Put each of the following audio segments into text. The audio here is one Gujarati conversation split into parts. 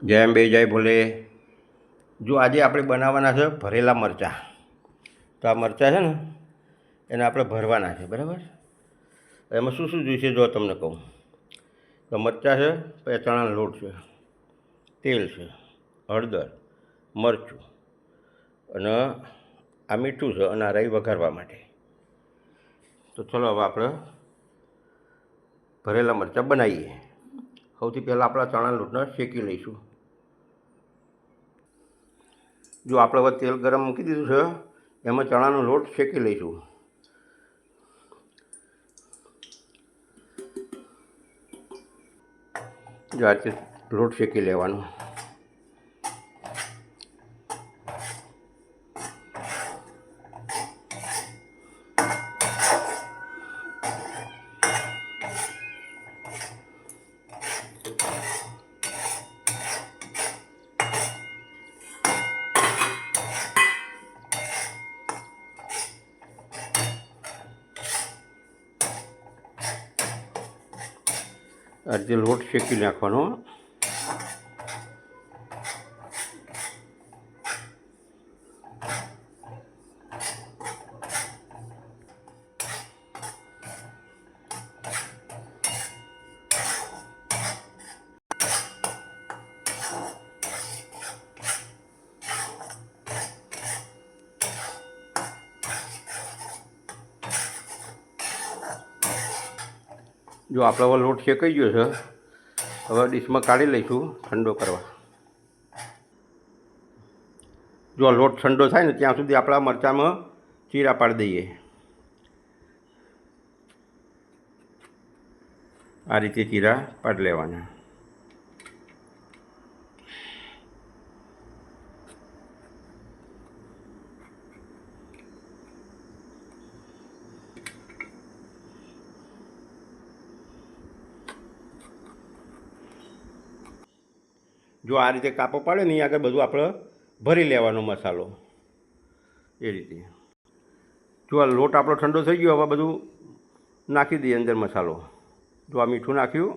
જય અંબે જય ભોલે. જો આજે આપણે બનાવવાના છે ભરેલા મરચાં. તો આ મરચાં છે ને એને આપણે ભરવાના છે, બરાબર. એમાં શું શું જોઈશે જો તમને કહું તો મરચાં છે, પછી ચણાનો લોટ છે, તેલ છે, હળદર, મરચું અને આ મીઠું છે અને આ રાઈ વઘારવા માટે. તો ચલો હવે આપણે ભરેલા મરચાં બનાવીએ. સૌથી પહેલાં આપણા ચણાના લોટને શેકી લઈશું. જો આપણે હવે તેલ ગરમ મૂકી દીધું છે, એમાં ચણાનો લોટ શેકી લઈશું. જો આ રીતે લોટ શેકી લેવાનો. આ રીતે લોટ શેકી નાખવાનો. જો આપણે હવે લોટ શેકાઈ ગયો છે, હવે ડીશમાં કાઢી લઈશું ઠંડો કરવા. જો આ લોટ ઠંડો થાય ને ત્યાં સુધી આપણા મરચાંમાં ચીરા પાડી દઈએ. આ રીતે ચીરા પાડી લેવાના. જો આ રીતે કાપો પાડે ને આગળ બધું આપણે ભરી લેવાનો મસાલો એ રીતે. જો આ લોટ આપણો ઠંડો થઈ ગયો, હવે બધું નાખી દઈએ અંદર મસાલો. જો આ મીઠું નાખ્યું,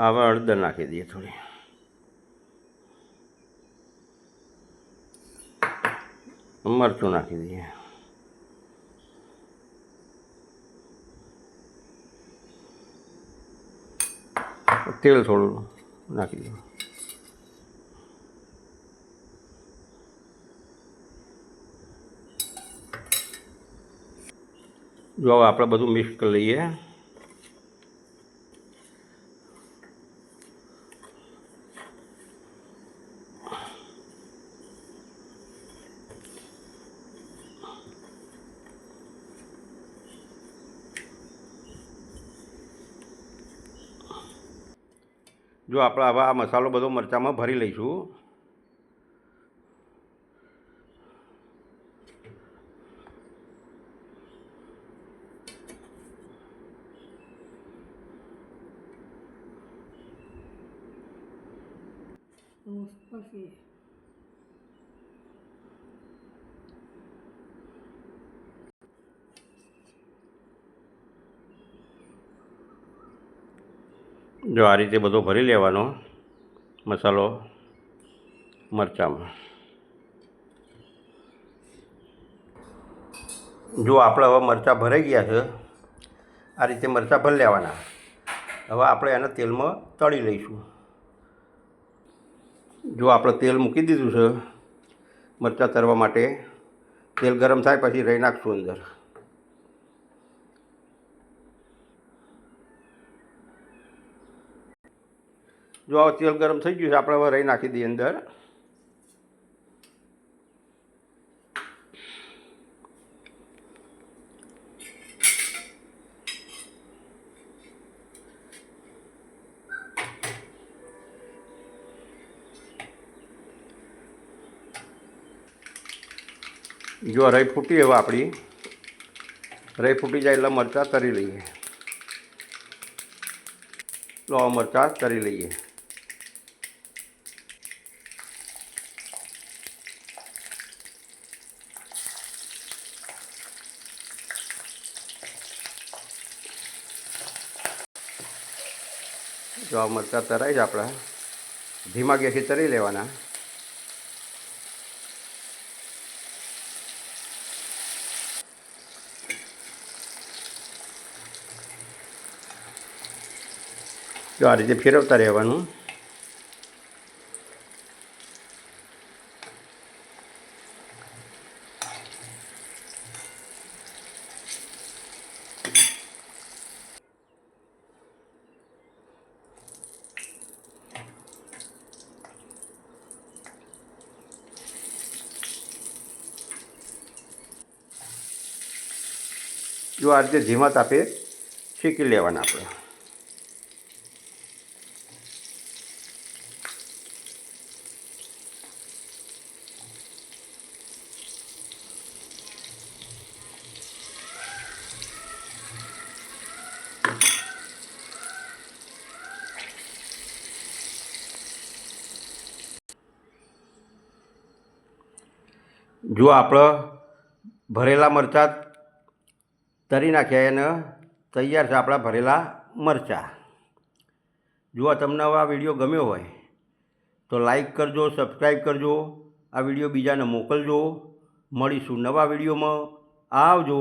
હવે હળદર નાખી દઈએ થોડી, મરચું નાખી દઈએ, તેલ થોડું નાખી દઈએ. જો હવે આપણે બધું મિક્સ કરી લઈએ. જો આપણે હવે આ મસાલો બધો મરચાંમાં ભરી લઈશું. જો આ રીતે બધો ભરી લેવાનો મસાલો મરચાંમાં. જો આપણે હવે મરચાં ભરાઈ ગયા છે, આ રીતે મરચાં ભરી લેવાના. હવે આપણે એને તેલમાં તળી લઈશું. જો આપણે તેલ મૂકી દીધું છે મરચાં તળવા માટે. તેલ ગરમ થાય પછી રહી નાખશું અંદર. જો આ તેલ ગરમ થઈ ગયું છે, આપણે હવે રહી નાખી દઈએ અંદર. જો રહી ફૂટી, હવે આપણી રહી ફૂટી જાય એટલે મરચાં તળી લઈએ. તો મરચાં તળી લઈએ. જો આ મરચાં તરાઈ જ આપણા ધીમા ગેસથી તરી લેવાના. જો આ રીતે ફેરવતા રહેવાનું. જો આ રીતે ધીમા તાપે શેકી લેવાના આપણે. જો આપણે ભરેલા મરચાં તરી નાખ્યા અને તૈયાર છે આપણા ભરેલા મરચાં. જો તમને આ વિડીયો ગમ્યો હોય તો લાઈક કરજો, સબસ્ક્રાઈબ કરજો, આ વિડીયો બીજાને મોકલજો. મળીશું નવા વિડીયોમાં. આવજો.